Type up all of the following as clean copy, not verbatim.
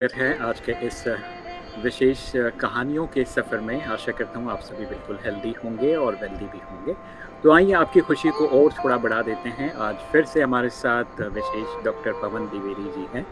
है आज के इस विशेष कहानियों के सफ़र में। आशा करता हूँ आप सभी बिल्कुल हेल्दी होंगे और वेल्दी भी होंगे। तो आइए आपकी खुशी को और थोड़ा बढ़ा देते हैं। आज फिर से हमारे साथ विशेष डॉक्टर पवन द्विवेदी जी हैं,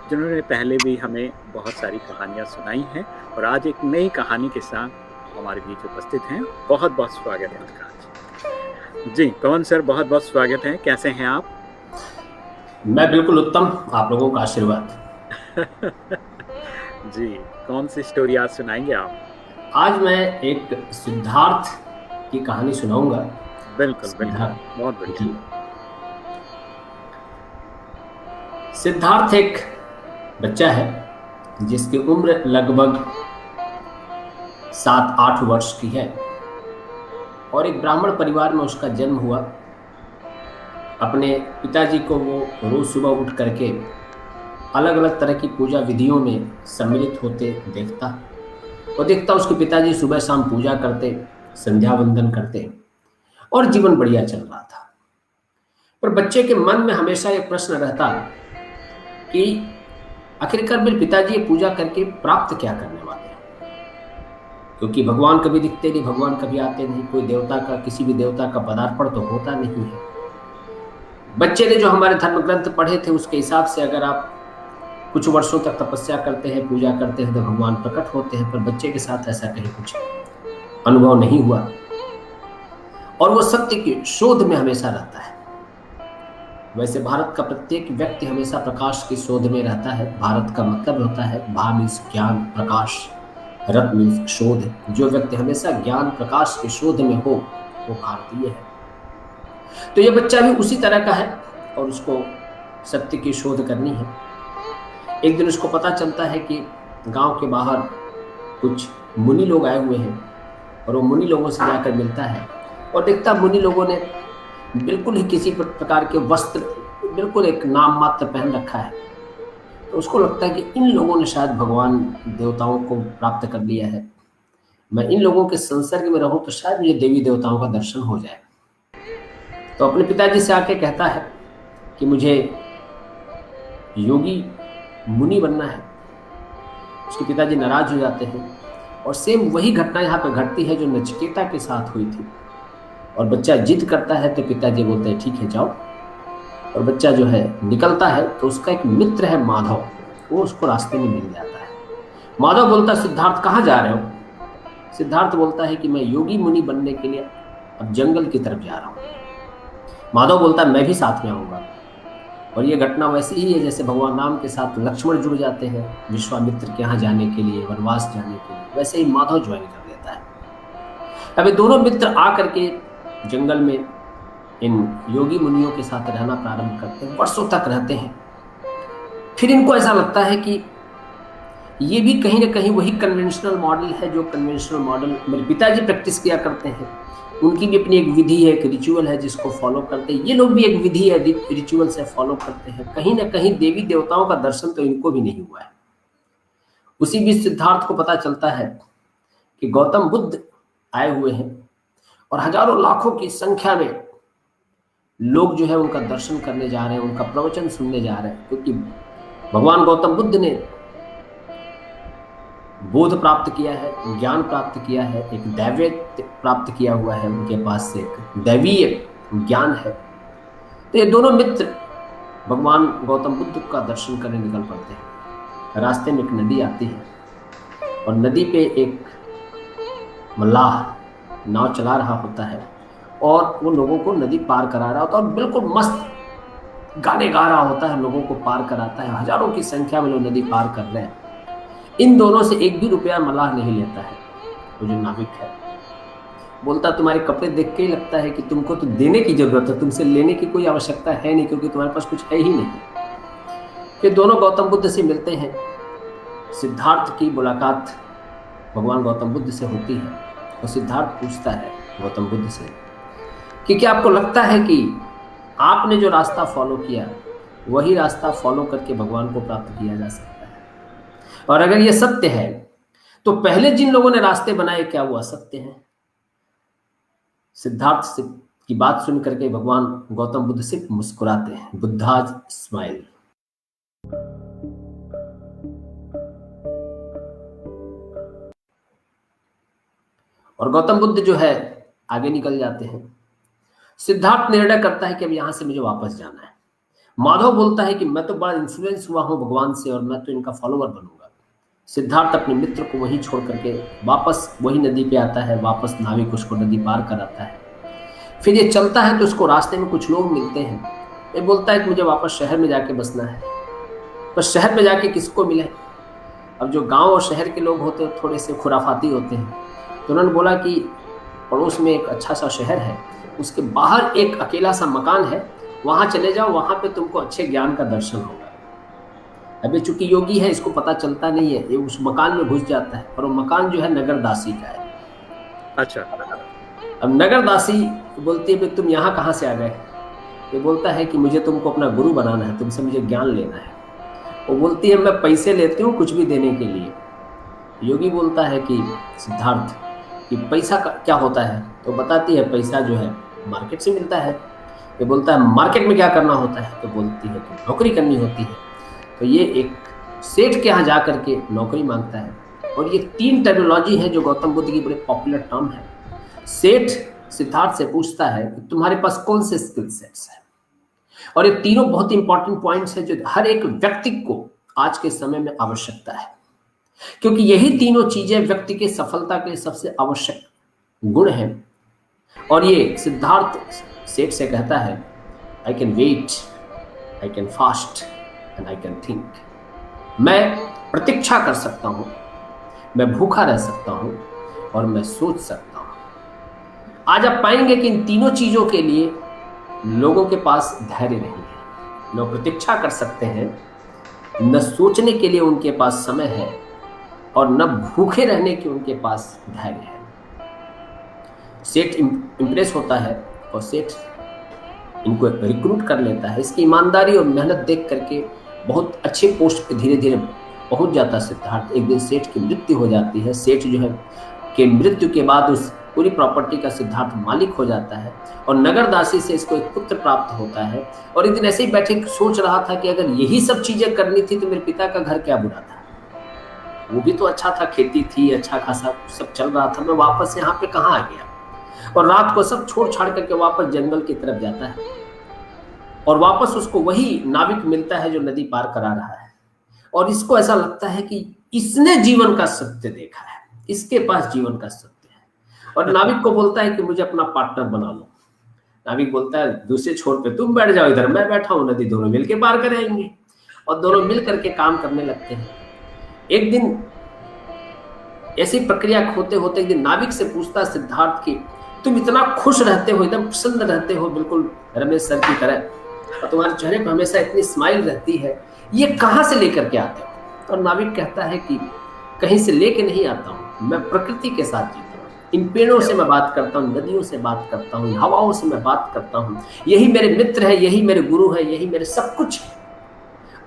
जिन्होंने पहले भी हमें बहुत सारी कहानियाँ सुनाई हैं और आज एक नई कहानी के साथ हमारे बीच उपस्थित हैं। बहुत-बहुत स्वागत है उनका आज। जी, पवन सर बहुत-बहुत स्वागत है। कैसे हैं आप? मैं बिल्कुल उत्तम। आप लोगों का आशीर्वाद। जी, कौन-सी स्टोरी आज सुनाएँगे आप? आज मैं एक सिद्धार्थ की कहानी सुनाऊंगा। बिल्कुल, बिल्कुल। बहुत सिद्धार्थ बढ़िया। जी। सिद्धार्थ एक बच्चा है जिसकी उम्र लगभग 7-8 वर्ष की है और एक ब्राह्मण परिवार में उसका जन्म हुआ। अपने पिताजी को वो रोज सुबह उठ करके अलग अलग तरह की पूजा विधियों में सम्मिलित होते देखता और देखता उसके पिताजी सुबह शाम पूजा करते, संध्या वंदन करते और जीवन बढ़िया चल रहा था। पर बच्चे के मन में हमेशा एक प्रश्न रहता कि आखिरकार मेरे पिताजी ये पूजा करके प्राप्त क्या करने वाले हैं, क्योंकि भगवान कभी दिखते नहीं, भगवान कभी आते नहीं, कोई देवता का, किसी भी देवता का पदार्पण तो होता नहीं है। बच्चे ने जो हमारे धर्म ग्रंथ पढ़े थे उसके हिसाब से अगर आप कुछ वर्षों तक तपस्या करते हैं, पूजा करते हैं तो भगवान प्रकट होते हैं, पर बच्चे के साथ ऐसा कहीं कुछ अनुभव नहीं हुआ और वो सत्य की शोध में हमेशा रहता है। वैसे भारत का प्रत्येक व्यक्ति हमेशा प्रकाश की शोध में रहता है। भारत का मतलब होता है भा मीन्स ज्ञान, प्रकाश, रत मीन्स शोध। जो व्यक्ति हमेशा ज्ञान प्रकाश की शोध में हो वो भारतीय है। तो ये बच्चा भी उसी तरह का है और उसको सत्य की शोध करनी है। एक दिन उसको पता चलता है कि गांव के बाहर कुछ मुनि लोग आए हुए हैं और वो मुनि लोगों से जाकर मिलता है और देखता मुनि लोगों ने बिल्कुल ही किसी प्रकार के वस्त्र, बिल्कुल एक नाम मात्र पहन रखा है। तो उसको लगता है कि इन लोगों ने शायद भगवान देवताओं को प्राप्त कर लिया है। मैं इन लोगों के संसर्ग में रहूं तो शायद मुझे देवी देवताओं का दर्शन हो जाए। तो अपने पिताजी से आके कहता है कि मुझे योगी मुनि बनना है। उसके पिताजी नाराज हो जाते हैं और सेम वही घटना यहाँ पे घटती है जो नचिकेता के साथ हुई थी। और बच्चा जिद करता है तो पिताजी बोलते हैं ठीक है जाओ। और बच्चा जो है निकलता है तो उसका एक मित्र है माधव, वो उसको रास्ते में मिल जाता है। माधव बोलता है सिद्धार्थ कहाँ जा रहे हो? सिद्धार्थ बोलता है कि मैं योगी मुनि बनने के लिए अब जंगल की तरफ जा रहा हूँ। माधव बोलता है मैं भी साथ में आऊंगा। और ये घटना वैसी ही है जैसे भगवान राम के साथ लक्ष्मण जुड़ जाते हैं विश्वामित्र के यहाँ जाने के लिए, वनवास जाने के लिए, वैसे ही माधव ज्वाइन कर लेता है। अब ये दोनों मित्र आकर के जंगल में इन योगी मुनियों के साथ रहना प्रारंभ करते हैं, वर्षों तक रहते हैं। फिर इनको ऐसा लगता है कि ये भी कहीं ना कहीं वही कन्वेंशनल मॉडल है जो कन्वेंशनल मॉडल मेरे पिताजी प्रैक्टिस किया करते हैं। उनकी भी अपनी एक विधि है, एक रिचुअल है जिसको फॉलो करते हैं। ये लोग भी एक विधि है, रिचुअल से फॉलो करते हैं। कहीं ना कहीं देवी देवताओं का दर्शन तो इनको भी नहीं हुआ है। उसी बीच सिद्धार्थ को पता चलता है कि गौतम बुद्ध आए हुए हैं और हजारों लाखों की संख्या में लोग जो है उनका दर्शन करने जा रहे हैं, उनका प्रवचन सुनने जा रहे हैं, क्योंकि भगवान गौतम बुद्ध ने बोध प्राप्त किया है, ज्ञान प्राप्त किया है, एक दैव्य प्राप्त किया हुआ है, उनके पास से एक दैवीय ज्ञान है। तो ये दोनों मित्र भगवान गौतम बुद्ध का दर्शन करने निकल पड़ते हैं। रास्ते में एक नदी आती है और नदी पे एक मल्लाह नाव चला रहा होता है और वो लोगों को नदी पार करा रहा होता है और बिल्कुल मस्त गाने गा रहा होता है, लोगों को पार कराता है। हजारों की संख्या में लोग नदी पार कर रहे हैं। इन दोनों से एक भी रुपया मल्लाह नहीं लेता है। वो जो नाविक है बोलता तुम्हारे कपड़े देख के ही लगता है कि तुमको तो देने की जरूरत है, तुमसे लेने की कोई आवश्यकता है नहीं, क्योंकि तुम्हारे पास कुछ है ही नहीं। फिर दोनों गौतम बुद्ध से मिलते हैं। सिद्धार्थ की मुलाकात भगवान गौतम बुद्ध से होती है और सिद्धार्थ पूछता है गौतम बुद्ध से कि क्या आपको लगता है कि आपने जो रास्ता फॉलो किया वही रास्ता फॉलो करके भगवान को प्राप्त किया जा सकता है? और अगर ये सत्य है तो पहले जिन लोगों ने रास्ते बनाए क्या वो असत्य है? सिद्धार्थ से की बात सुन करके भगवान गौतम बुद्ध सिर्फ मुस्कुराते हैं। बुद्धाज स्माइल। और गौतम बुद्ध जो है आगे निकल जाते हैं। सिद्धार्थ निर्णय करता है कि अब यहां से मुझे वापस जाना है। माधव बोलता है कि मैं तो बड़ा इन्फ्लुएंस हुआ हूं भगवान से और मैं तो इनका फॉलोअर बनूंगा। सिद्धार्थ अपने मित्र को वहीं छोड़ करके वापस वही नदी पे आता है, वापस नाविक उसको नदी पार कराता है। फिर ये चलता है तो उसको रास्ते में कुछ लोग मिलते हैं। ये बोलता है कि मुझे वापस शहर में जाके बसना है, पर शहर में जाके किसको मिले। अब जो गांव और शहर के लोग होते हैं थोड़े से खुराफाती होते हैं, तो उन्होंने बोला कि पड़ोस में एक अच्छा सा शहर है, उसके बाहर एक अकेला सा मकान है, वहां चले जाओ, वहां पे तुमको अच्छे ज्ञान का दर्शन होगा। अभी चूंकि योगी है इसको पता चलता नहीं है, ये उस मकान में घुस जाता है, और वो मकान जो है नगरदासी का है। अच्छा। अब नगरदासी बोलती है भाई तुम यहाँ कहाँ से आ गए। ये बोलता है कि मुझे तुमको अपना गुरु बनाना है, तुमसे मुझे ज्ञान लेना है। वो बोलती है मैं पैसे लेती हूँ कुछ भी देने के लिए। योगी बोलता है कि सिद्धार्थ कि पैसा क्या होता है, तो बताती है पैसा जो है मार्केट से मिलता है। ये बोलता है मार्केट में क्या करना होता है, तो बोलती है कि नौकरी करनी होती है। तो ये एक सेठ के यहाँ जा करके नौकरी मांगता है। और ये 3 टेक्नोलॉजी है जो गौतम बुद्ध की बड़े पॉपुलर टर्म है। सेठ सिद्धार्थ से पूछता है कि तुम्हारे पास कौन से स्किल सेट्स है, और ये तीनों बहुत इंपॉर्टेंट पॉइंट्स हैं जो हर एक व्यक्ति को आज के समय में आवश्यकता है, क्योंकि यही तीनों चीजें व्यक्ति की सफलता के सबसे आवश्यक गुण हैं। और ये सिद्धार्थ सेठ से कहता है I can wait, I can fast and I can think. मैं प्रतीक्षा कर सकता हूं, मैं भूखा रह सकता हूं और मैं सोच सकता हूं। आज आप पाएंगे कि इन तीनों चीजों के लिए लोगों के पास धैर्य नहीं है। लोग प्रतीक्षा कर सकते हैं, न सोचने के लिए उनके पास समय है और न भूखे रहने की उनके पास धैर्य है। सेठ इंप्रेस होता है और सेठ इनको रिक्रूट कर लेता है। इसकी ईमानदारी और मेहनत देख करके बहुत अच्छे पोस्ट पे धीरे धीरे पहुंच जाता है सिद्धार्थ। एक दिन सेठ की मृत्यु हो जाती है। सेठ जो है के मृत्यु के बाद उस पूरी प्रॉपर्टी का सिद्धार्थ मालिक हो जाता है और नगरदासी से इसको एक पुत्र प्राप्त होता है। और एक दिन ऐसे ही बैठे सोच रहा था कि अगर यही सब चीजें करनी थी तो मेरे पिता का घर क्या बुरा था, वो भी तो अच्छा था, खेती थी, अच्छा खासा सब चल रहा था, मैं वापस यहाँ पे कहाँ आ गया। और रात को सब छोड़ छाड़ करके वापस जंगल की तरफ जाता है और वापस उसको वही नाविक मिलता है जो नदी पार करा रहा है। और इसको ऐसा लगता है कि इसने जीवन का सत्य देखा है, इसके पास जीवन का सत्य है। और नाविक को बोलता है कि मुझे अपना पार्टनर बना लो। नाविक बोलता है दूसरे छोर पे तुम बैठ जाओ, इधर मैं बैठा हूं, नदी दोनों मिलके पार करेंगे। और दोनों मिल करके काम करने लगते हैं। एक दिन ऐसी प्रक्रिया होते होते एक दिन नाविक से पूछता सिद्धार्थ की तुम इतना खुश रहते हो, एकदम प्रसन्न रहते हो, बिल्कुल रमेश सर की तरह, और तुम्हारे चेहरे पर हमेशा इतनी स्माइल रहती है, ये कहाँ से लेकर के आते हो। और नाविक कहता है कि कहीं से लेके नहीं आता हूँ, मैं प्रकृति के साथ जीता हूँ। इन पेड़ों से मैं बात करता हूँ, नदियों से बात करता हूँ, हवाओं से मैं बात करता हूँ। यही मेरे मित्र है, यही मेरे गुरु है, यही मेरे सब कुछ है।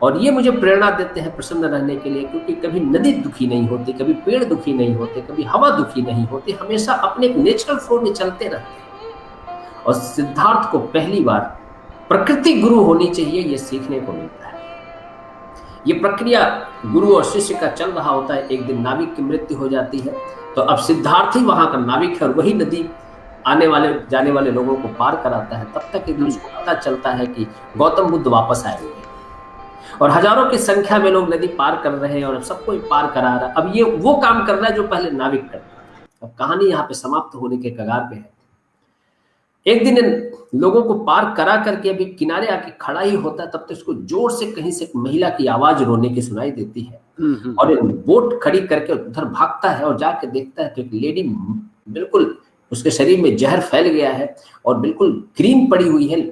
और ये मुझे प्रेरणा देते हैं प्रसन्न रहने के लिए, क्योंकि कभी नदी दुखी नहीं होती, कभी पेड़ दुखी नहीं होते, कभी हवा दुखी नहीं होती, हमेशा अपने एक नेचुरल फ्लो में चलते रहते हैं। और सिद्धार्थ को पहली बार प्रकृति गुरु होनी चाहिए, ये सीखने को मिलता है। ये प्रक्रिया गुरु और शिष्य का चल रहा होता है। एक दिन नाविक की मृत्यु हो जाती है, तो अब सिद्धार्थ ही वहां का नाविक है और वही नदी आने वाले जाने वाले लोगों को पार कराता है। तब तक एक दिन उसको पता चलता है कि गौतम बुद्ध वापस आए हुए हैं और हजारों की संख्या में लोग नदी पार कर रहे हैं और अब सबको पार करा रहा है। अब ये वो काम कर रहा है जो पहले नाविक करता था। अब कहानी यहाँ पे समाप्त होने के कगार पे है। एक दिन इन लोगों को पार करा करके अभी किनारे आके खड़ा ही होता है, तब तक उसको जोर से कहीं से एक महिला की आवाज रोने की सुनाई देती है। और बोट खड़ी करके उधर भागता है और जाके देखता है तो एक लेडी, बिल्कुल उसके शरीर में जहर फैल गया है और बिल्कुल ग्रीन पड़ी हुई है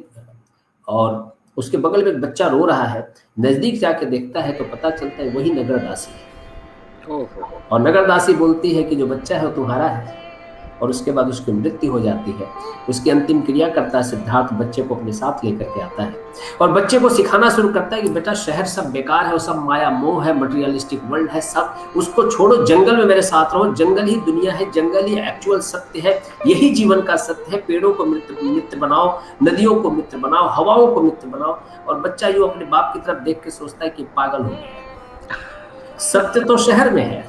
और उसके बगल में एक बच्चा रो रहा है। नजदीक जाके देखता है तो पता चलता है वही नगरदासी है। और नगरदासी बोलती है कि जो बच्चा है वो तुम्हारा है। और उसके बाद उसकी मृत्यु हो जाती है। उसकी अंतिम क्रिया करता है सिद्धार्थ, बच्चे को अपने साथ लेकर के आता है और बच्चे को सिखाना शुरू करता है कि बेटा शहर सब बेकार है, वो सब माया मोह है, मटेरियलिस्टिक वर्ल्ड है, सब उसको छोड़ो, जंगल में मेरे साथ रहो। जंगल ही दुनिया है, जंगल ही एक्चुअल सत्य है, यही जीवन का सत्य है। पेड़ों को मित्र बनाओ, नदियों को मित्र बनाओ, हवाओं को मित्र बनाओ। और बच्चा यूं अपने बाप की तरफ देख के सोचता है कि पागल हो गया, सत्य तो शहर में है,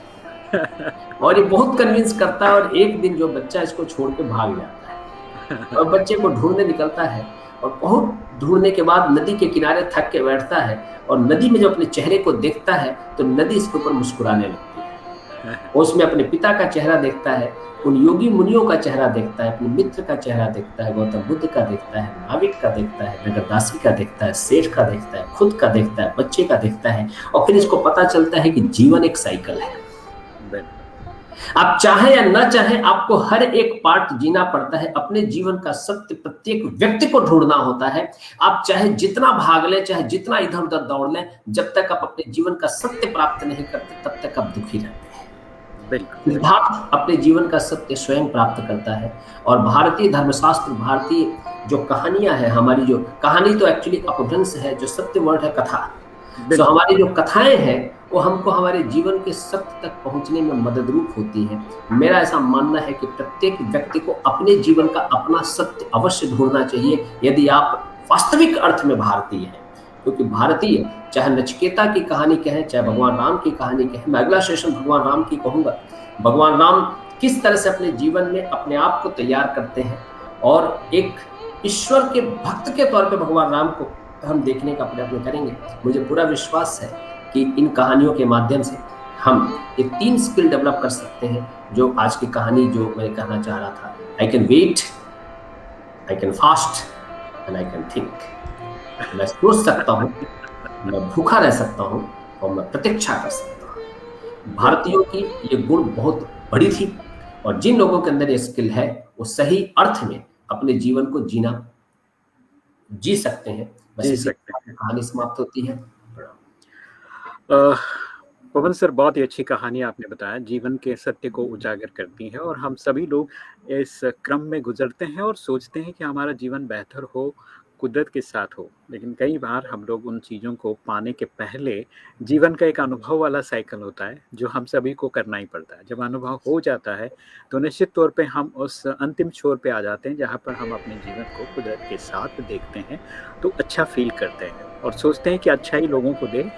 और ये बहुत कन्विंस करता है, और एक दिन जो बच्चा इसको छोड़ के भाग जाता है और बच्चे को ढूँढने निकलता है, और बहुत ढूँढने के बाद नदी के किनारे थक के बैठता है, और नदी में जब अपने चेहरे को देखता है, तो नदी इसके ऊपर मुस्कुराने लगती है। वो उसमें अपने पिता का चेहरा देखता है, उन योगी मुनियों का चेहरा देखता है, अपने मित्र का चेहरा देखता है, गौतम बुद्ध का देखता है, नाविक का देखता है, नगरदासी का देखता है, सेठ का देखता है, खुद का देखता है, बच्चे का देखता है, और फिर इसको पता चलता है कि जीवन एक साइकिल है। बिल्कुल। आप चाहे या ना चाहे, आपको हर एक पार्ट जीना पड़ता है, अपने जीवन का सत्य प्रत्येक व्यक्ति को ढूंढना होता है। आप चाहे जितना भाग लें, चाहे जितना इधर उधर दौड़ लें, जब तक आप अपने जीवन का सत्य प्राप्त नहीं करते, तब तक आप दुखी रहते हैं। बिल्कुल, बिल्कुल। सिद्धार्थ अपने जीवन का सत्य स्वयं प्राप्त करता है, और भारतीय धर्मशास्त्र, भारतीय जो कहानियां हैं, हमारी जो कहानी तो एक्चुअली अपभ्रंश है, जो सत्य वर्ड है कथा। सो बिल्कुल, हमारी जो कथाएं हैं, वो हमको हमारे जीवन के सत्य तक पहुंचने में मददरूप होती हैं। मेरा ऐसा मानना है कि प्रत्येक व्यक्ति को अपने जीवन का अपना सत्य अवश्य ढूंढना चाहिए, यदि आप वास्तविक अर्थ में भारतीय हैं। क्योंकि भारतीय, चाहे नचिकेता की कहानी कहें, चाहे भगवान राम की कहानी कहें, मैं अगला सेशन भगवान राम की कहूंगा। भगवान राम किस तरह से अपने जीवन में अपने आप को तैयार करते हैं, और एक ईश्वर के भक्त के तौर पे भगवान राम को हम देखने का प्रयत्न करेंगे। मुझे पूरा विश्वास है कि इन कहानियों के माध्यम से हम ये 3 स्किल डेवलप कर सकते हैं, जो आज की कहानी जो मैं कहना चाह रहा था। I can wait, I can fast, and I can think. मैं सोच सकता हूँ, मैं भूखा रह सकता हूँ, और मैं प्रतीक्षा कर सकता हूँ। भारतीयों की ये गुण बहुत बड़ी थी, और जिन लोगों के अंदर ये स्किल है, वो सही अर्थ में अपने जीवन को जी सकते हैं। बस जी इसी के सकते साथ हैं। कहानी समाप्त होती है। अ, पवन सर, बहुत ही अच्छी कहानी आपने बताया, जीवन के सत्य को उजागर करती है, और हम सभी लोग इस क्रम में गुजरते हैं और सोचते हैं कि हमारा जीवन बेहतर हो, कुदरत के साथ हो। लेकिन कई बार हम लोग उन चीज़ों को पाने के पहले जीवन का एक अनुभव वाला साइकिल होता है, जो हम सभी को करना ही पड़ता है। जब अनुभव हो जाता है, तो निश्चित तौर पे हम उस अंतिम छोर पे आ जाते हैं, जहाँ पर हम अपने जीवन को कुदरत के साथ देखते हैं, तो अच्छा फ़ील करते हैं और सोचते हैं कि अच्छा ही लोगों को दें।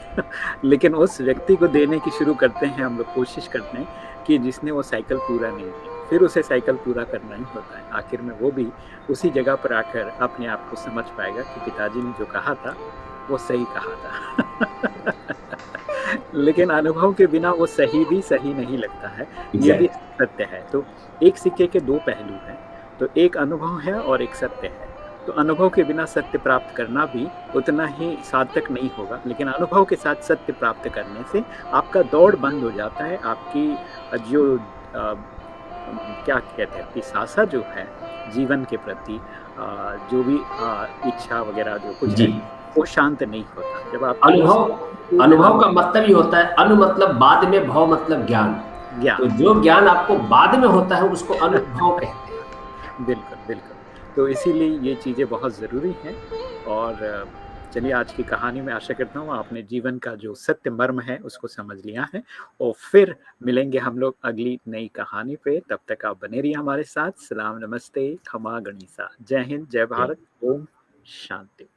लेकिन उस व्यक्ति को देने की शुरू करते हैं, हम लोग कोशिश करते हैं कि जिसने वो साइकिल पूरा नहीं किया, फिर उसे साइकिल पूरा करना ही होता है। आखिर में वो भी उसी जगह पर आकर अपने आप को समझ पाएगा कि पिताजी ने जो कहा था, वो सही कहा था। लेकिन अनुभव के बिना वो सही भी सही नहीं लगता है, ये भी एग्जैक्ट। सत्य है। तो एक सिक्के के 2 पहलू हैं, तो एक अनुभव है और एक सत्य है। तो अनुभव के बिना सत्य प्राप्त करना भी उतना ही सार्थक नहीं होगा, लेकिन अनुभव के साथ सत्य प्राप्त करने से आपका दौड़ बंद हो जाता है। आपकी जो क्या कहते हैं, पिशासा जो है जीवन के प्रति, जो भी इच्छा वगैरह जो कुछ जी। है, वो शांत नहीं होता। जब आपको उस अनुभव, अनुभव का मतलब ही होता है, अनु मतलब बाद में, भव मतलब ज्ञान। तो ज्ञान, जो ज्ञान आपको बाद में होता है, उसको अनुभव कहते हैं। बिल्कुल, बिल्कुल। तो इसीलिए ये चीज़ें बहुत ज़रूरी हैं, और चलिए, आज की कहानी में आशा करता हूँ आपने जीवन का जो सत्य मर्म है उसको समझ लिया है, और फिर मिलेंगे हम लोग अगली नई कहानी पे। तब तक आप बने रहिए हमारे साथ। सलाम, नमस्ते, खमा गणिसा। जय हिंद, जय भारत, ओम शांति।